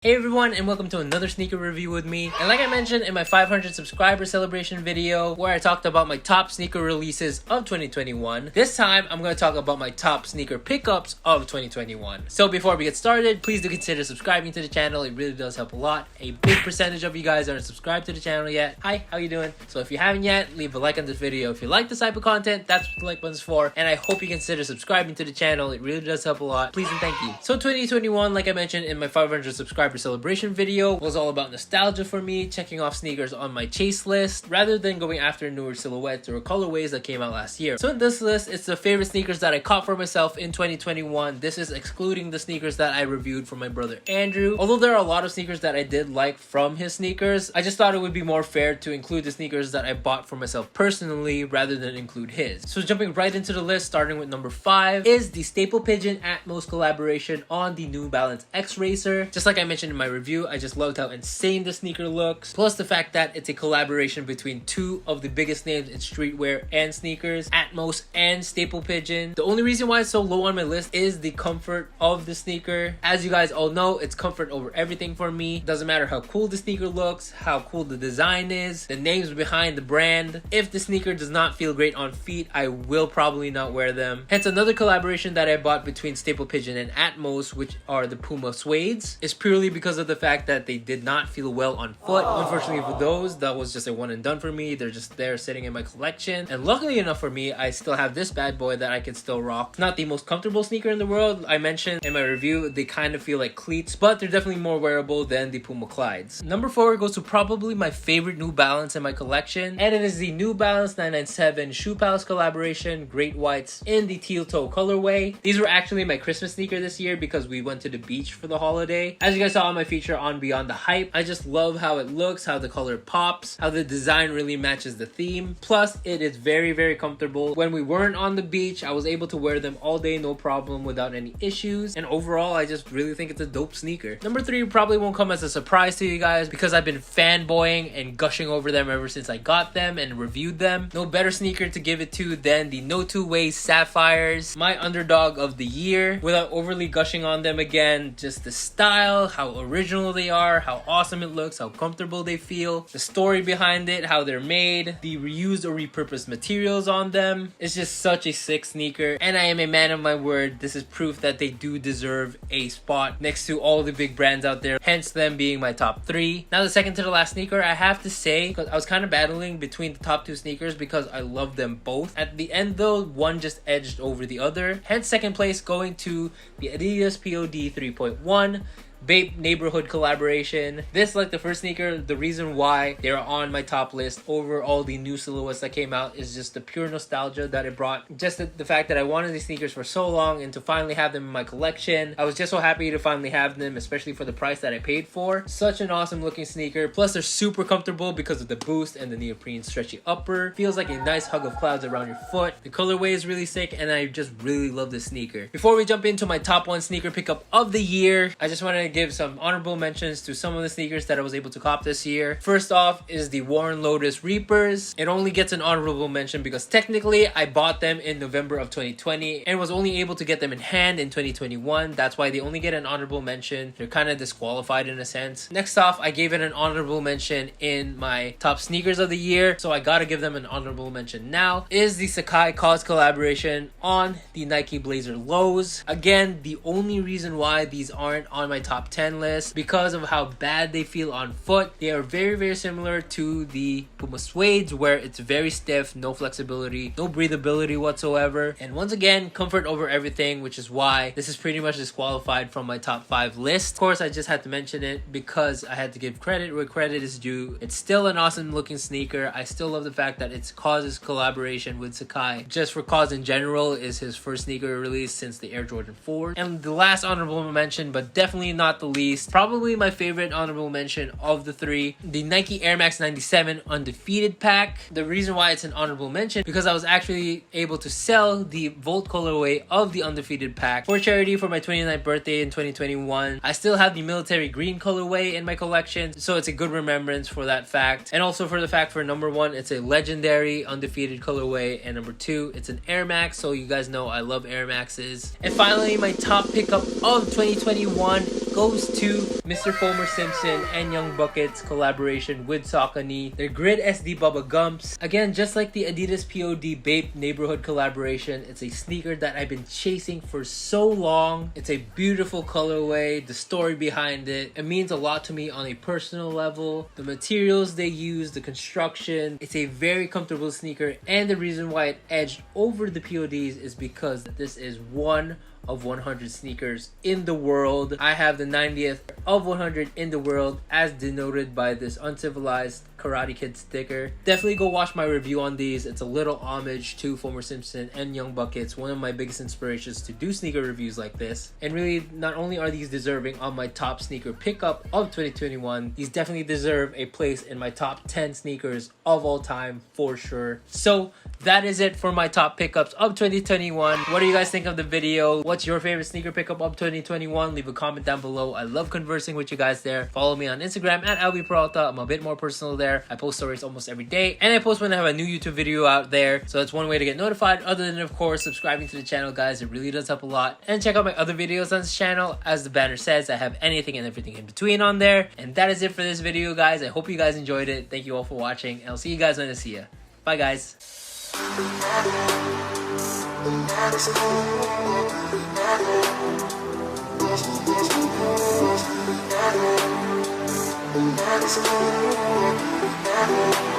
Hey everyone, and welcome to another sneaker review with me. And like I mentioned in my 500 subscriber celebration video where I talked about my top sneaker releases of 2021, this time I'm going to talk about my top sneaker pickups of 2021. So before we get started, please do consider subscribing to the channel. It really does help a lot. A big percentage of you guys aren't subscribed to the channel yet. Hi, how you doing? So if you haven't yet, leave a like on this video. If you like this type of content, that's what the like button's for. And I hope you consider subscribing to the channel. It really does help a lot. Please and thank you. So 2021, like I mentioned in my 500 subscriber celebration video, was all about nostalgia for me, checking off sneakers on my chase list rather than going after newer silhouettes or colorways that came out last year. So in this list, it's the favorite sneakers that I caught for myself in 2021. This is excluding the sneakers that I reviewed for my brother Andrew. Although there are a lot of sneakers that I did like from his sneakers, I just thought it would be more fair to include the sneakers that I bought for myself personally rather than include his. So jumping right into the list, starting with number 5 is the Staple Pigeon Atmos collaboration on the New Balance X Racer. Just like I mentioned in my review, I just loved how insane the sneaker looks, plus the fact that it's a collaboration between two of the biggest names in streetwear and sneakers, Atmos and Staple Pigeon. The only reason why it's so low on my list is the comfort of the sneaker. As you guys all know, it's comfort over everything for me. Doesn't matter how cool the sneaker looks, how cool the design is, the names behind the brand. If the sneaker does not feel great on feet, I will probably not wear them. Hence another collaboration that I bought between Staple Pigeon and Atmos, which are the Puma suedes, is purely because of the fact that they did not feel well on foot. Unfortunately for those, that was just a one and done for me. They're just there sitting in my collection. And luckily enough for me, I still have this bad boy that I can still rock. Not the most comfortable sneaker in the world. I mentioned in my review, they kind of feel like cleats, but they're definitely more wearable than the Puma Clydes. Number 4 goes to probably my favorite New Balance in my collection, and it is the New Balance 997 Shoe Palace collaboration, Great Whites in the teal toe colorway. These were actually my Christmas sneaker this year because we went to the beach for the holiday. As you guys saw on my feature on Beyond the Hype, I just love how it looks, how the color pops, how the design really matches the theme. Plus, it is very, very comfortable. When we weren't on the beach, I was able to wear them all day, no problem, without any issues. And overall, I just really think it's a dope sneaker. Number 3 probably won't come as a surprise to you guys because I've been fanboying and gushing over them ever since I got them and reviewed them. No better sneaker to give it to than the TwoWay Sapphires, my underdog of the year. Without overly gushing on them again, just the style, how original they are, how awesome it looks, how comfortable they feel, the story behind it, how they're made, the reused or repurposed materials on them. It's just such a sick sneaker, and I am a man of my word. This is proof that they do deserve a spot next to all the big brands out there, hence them being my top 3. Now the second to the last sneaker, I have to say, because I was kind of battling between the top 2 sneakers because I love them both. At the end though, one just edged over the other, hence second place going to the Adidas Pod 3.1 Bape Neighborhood collaboration. This, like the first sneaker, the reason why they're on my top list over all the new silhouettes that came out is just the pure nostalgia that it brought. Just the fact that I wanted these sneakers for so long, and to finally have them in my collection, I was just so happy to finally have them, especially for the price that I paid for. Such an awesome looking sneaker. Plus they're super comfortable because of the boost and the neoprene stretchy upper. Feels like a nice hug of clouds around your foot. The colorway is really sick, and I just really love this sneaker. Before we jump into my top 1 sneaker pickup of the year, I just wanted to give some honorable mentions to some of the sneakers that I was able to cop this year. First off is the Warren Lotus Reapers. It only gets an honorable mention because technically I bought them in November of 2020 and was only able to get them in hand in 2021. That's why they only get an honorable mention. They're kind of disqualified in a sense. Next off, I gave it an honorable mention in my top sneakers of the year, so I gotta give them an honorable mention now, is the Sacai Cause collaboration on the Nike Blazer Lows. Again, the only reason why these aren't on my top 10 list because of how bad they feel on foot. They are very, very similar to the Puma suedes, where it's very stiff, no flexibility, no breathability whatsoever, and once again, comfort over everything, which is why this is pretty much disqualified from my top 5 list. Of course, I just had to mention it because I had to give credit where credit is due. It's still an awesome looking sneaker. I still love the fact that it's Cause's collaboration with Sacai. Just for Cause in general is his first sneaker release since the Air Jordan 4. And the last honorable mention, but definitely not the least, probably my favorite honorable mention of the 3, the Nike Air Max 97 Undefeated pack. The reason why it's an honorable mention because I was actually able to sell the Volt colorway of the Undefeated pack for charity for my 29th birthday in 2021. I still have the military green colorway in my collection, so it's a good remembrance for that fact, and also for the fact for number 1, it's a legendary Undefeated colorway, and number 2, it's an Air Max, so you guys know I love Air Maxes. And finally, my top pickup of 2021 goes to Mr. Fomer Simpson and Young Bucket's collaboration with Saucony. Their Grid SD Bubba Gumps. Again, just like the Adidas POD Bape neighborhood collaboration, it's a sneaker that I've been chasing for so long. It's a beautiful colorway, the story behind it. It means a lot to me on a personal level. The materials they use, the construction. It's a very comfortable sneaker, and the reason why it edged over the PODs is because this is one of 100 sneakers in the world. I have the 90th of 100 in the world as denoted by this uncivilized Karate Kid sticker. Definitely go watch my review on these. It's a little homage to Fomer Simpson and Young Buckets, one of my biggest inspirations to do sneaker reviews like this. And really, not only are these deserving of my top sneaker pickup of 2021, these definitely deserve a place in my top 10 sneakers of all time for sure. So that is it for my top pickups of 2021. What do you guys think of the video? What's your favorite sneaker pickup of 2021? Leave a comment down below. I love conversing with you guys there. Follow me on Instagram at @LBPeralta. I'm a bit more personal there. I post stories almost every day, and I post when I have a new YouTube video out there. So that's one way to get notified, other than, of course, subscribing to the channel, guys. It really does help a lot. And check out my other videos on this channel. As the banner says, I have anything and everything in between on there. And that is it for this video, guys. I hope you guys enjoyed it. Thank you all for watching, and I'll see you guys when I see ya. Bye, guys. That's